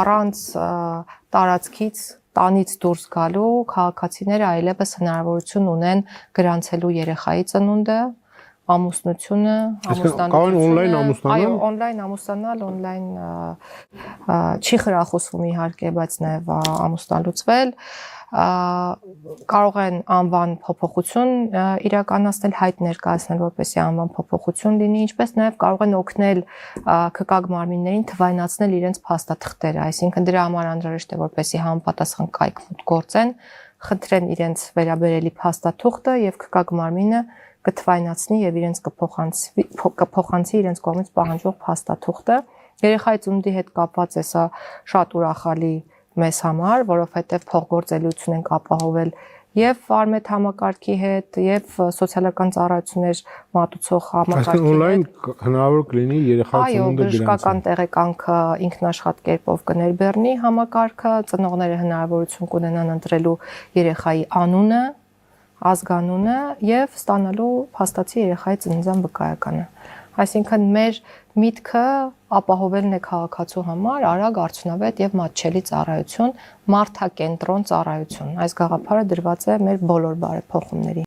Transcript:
Առանց տարածքից տանից դուրս գալու քաղաքացիները այլևս հնարավորություն ունեն գրանցելու երեխայի ծնունդը, ամուսնությունը, այո, on-line ամուսնանալ, on-line չի խրախուսվում իհարկե, բայց նաև ամուսնալուծվել, կարող են անվան փոփոխություն իրականացնել, հայտ ներկայացնել, որպեսզի անվան փոփոխություն լինի, ինչպես նաև կարող են օգնել ՔԿ մարմիններին թվայնացնել իրենց փաստաթղթերը, այսինքն դրա համար անհրաժեշտ է, որպեսզի համապատասխան կայք գործեն, խնդրեն իրենց վերաբերելի փաստաթուղթը եւ ՔԿ մարմինը կթվայնացնի եւ իրենց կփոխանցի իրենց կողմից պահանջող փաստաթուղթը։ Երեխայի ծնունդի հետ կապված է սա շատ ուրախալի մեզ համար, որովհետեւ փոխգործելիություն ենք ապահովել եւ Farmet համակարգի հետ, եւ սոցիալական ծառայություններ մատուցող համակարգի հետ։ Այսինքն on-line հնարավոր կլինի երեխայի ծնունդը գրանցել։ Այո, բժշկական տեղեկանքը ինքնաշխատ կերպով կներբեռնի համակարգը, ծնողները հնարավորություն կունենան ընտրելու երեխայի անունը, ազգանունը եւ ստանալու փաստացի երեխայի ծննդյան վկայականը։ Այսինքն մեր միտքը ապահովելն է քաղաքացու համար արագ, արդյունավետ եւ մատչելի ծառայություն, մարդակենտրոն ծառայություն։ Այս գաղափարը դրված է մեր բոլոր բարեփոխումների